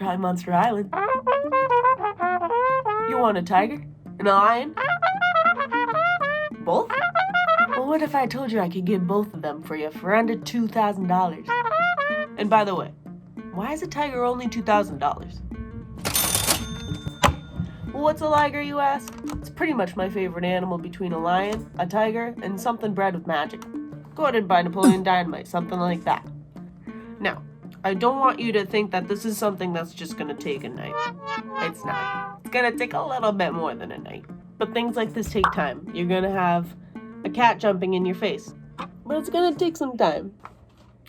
Hi, Monster Island. You want a tiger? And a lion? Both? Well, what if I told you I could get both of them for you for under $2,000? And by the way, why is a tiger only $2,000? Well, what's a liger, you ask? It's pretty much my favorite animal between a lion, a tiger, and something bred with magic. Go ahead and buy Napoleon Dynamite, something like that. Now, I don't want you to think that this is something that's just gonna take a night. It's not. It's gonna take a little bit more than a night. But things like this take time. You're gonna have a cat jumping in your face. But it's gonna take some time.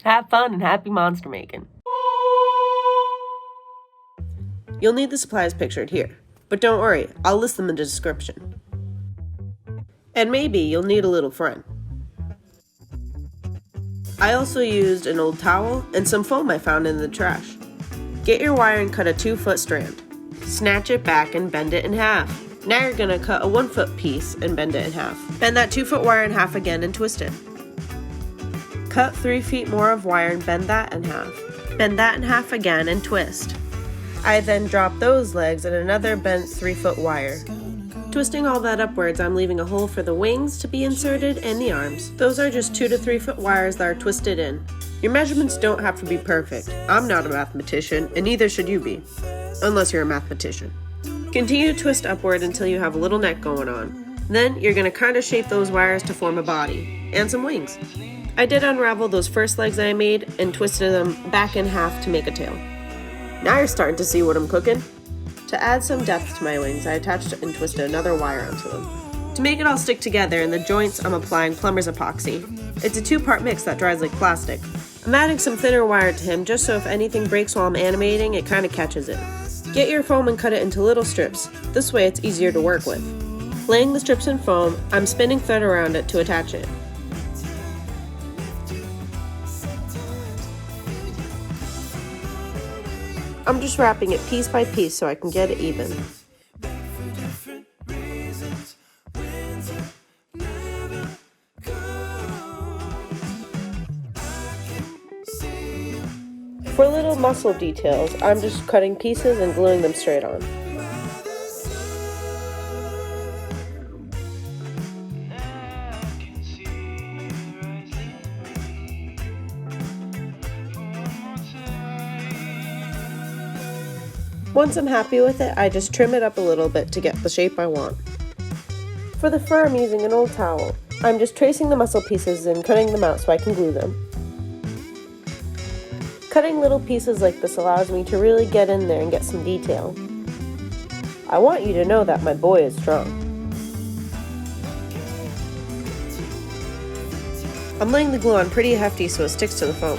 Have fun and happy monster making. You'll need the supplies pictured here. But don't worry, I'll list them in the description. And maybe you'll need a little friend. I also used an old towel and some foam I found in the trash. Get your wire and cut a 2-foot strand. Snatch it back and bend it in half. Now you're gonna cut a 1-foot piece and bend it in half. Bend that 2-foot wire in half again and twist it. Cut 3 feet more of wire and bend that in half. Bend that in half again and twist. I then drop those legs in another bent 3-foot wire. Twisting all that upwards, I'm leaving a hole for the wings to be inserted and the arms. Those are just 2 to 3 foot wires that are twisted in. Your measurements don't have to be perfect. I'm not a mathematician, and neither should you be, unless you're a mathematician. Continue to twist upward until you have a little neck going on. Then you're gonna kind of shape those wires to form a body, and some wings. I did unravel those first legs I made and twisted them back in half to make a tail. Now you're starting to see what I'm cooking. To add some depth to my wings, I attached and twisted another wire onto them. To make it all stick together in the joints, I'm applying Plumbers Epoxy. It's a 2-part mix that dries like plastic. I'm adding some thinner wire to him just so if anything breaks while I'm animating, it kind of catches it. Get your foam and cut it into little strips. This way it's easier to work with. Laying the strips in foam, I'm spinning thread around it to attach it. I'm just wrapping it piece by piece so I can get it even. For little muscle details, I'm just cutting pieces and gluing them straight on. Once I'm happy with it, I just trim it up a little bit to get the shape I want. For the fur, I'm using an old towel. I'm just tracing the muscle pieces and cutting them out so I can glue them. Cutting little pieces like this allows me to really get in there and get some detail. I want you to know that my boy is strong. I'm laying the glue on pretty hefty so it sticks to the foam.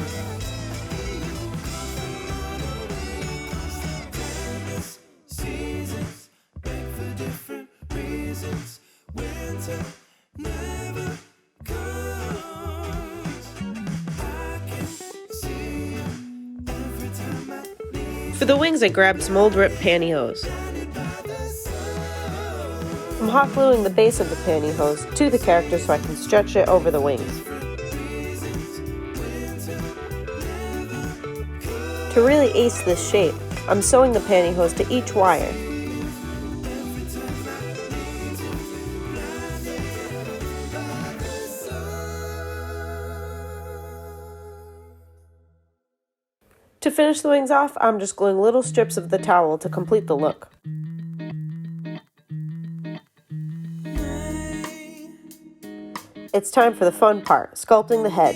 For the wings, I grabbed some old ripped pantyhose. I'm hot gluing the base of the pantyhose to the character so I can stretch it over the wings. To really ace this shape, I'm sewing the pantyhose to each wire. To finish the wings off, I'm just gluing little strips of the towel to complete the look. It's time for the fun part, sculpting the head.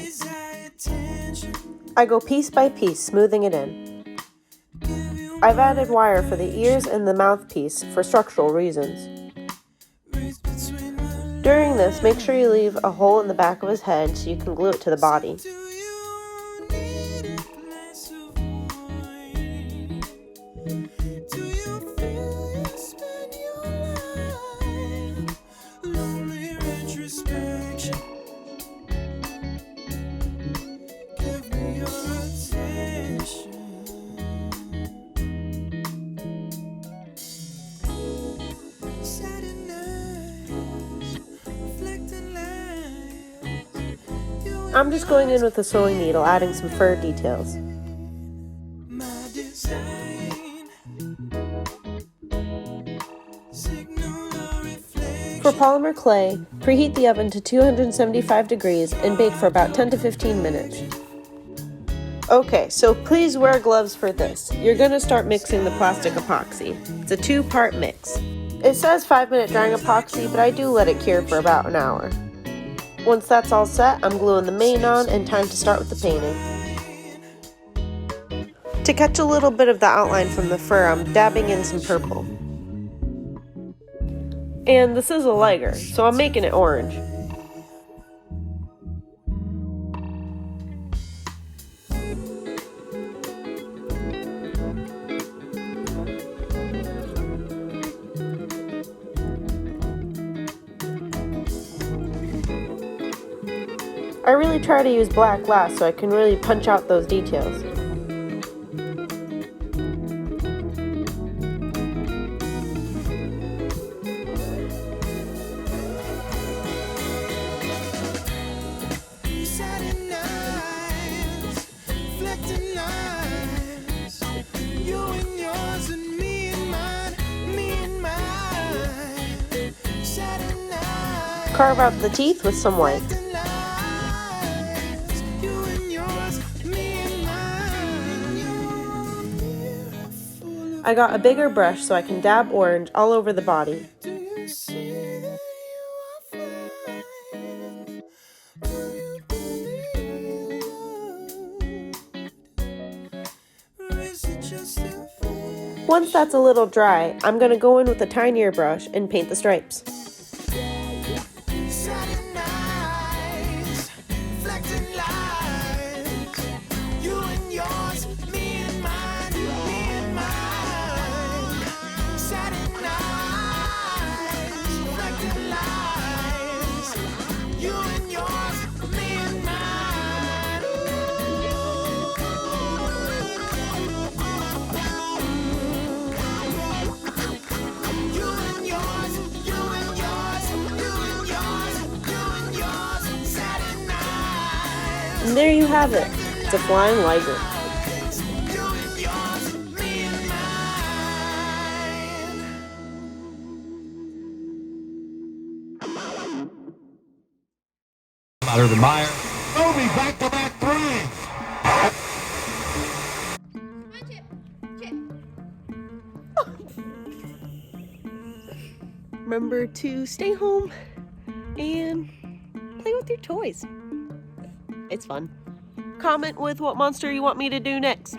I go piece by piece, smoothing it in. I've added wire for the ears and the mouthpiece for structural reasons. During this, make sure you leave a hole in the back of his head so you can glue it to the body. I'm just going in with a sewing needle, adding some fur details. For polymer clay, preheat the oven to 275 degrees and bake for about 10 to 15 minutes. Okay, so please wear gloves for this. You're going to start mixing the plastic epoxy. It's a 2-part mix. It says 5-minute drying epoxy, but I do let it cure for about an hour. Once that's all set, I'm gluing the main on and time to start with the painting. To catch a little bit of the outline from the fur, I'm dabbing in some purple. And this is a Liger, so I'm making it orange. I really try to use black glass so I can really punch out those details. Carve out the teeth with some white. I got a bigger brush so I can dab orange all over the body. Once that's a little dry, I'm going to go in with a tinier brush and paint the stripes. And there you have it. It's a flying Liger. Out of the Meyer. Kobe, back-to-back three. Remember to stay home and play with your toys. It's fun. Comment with what monster you want me to do next.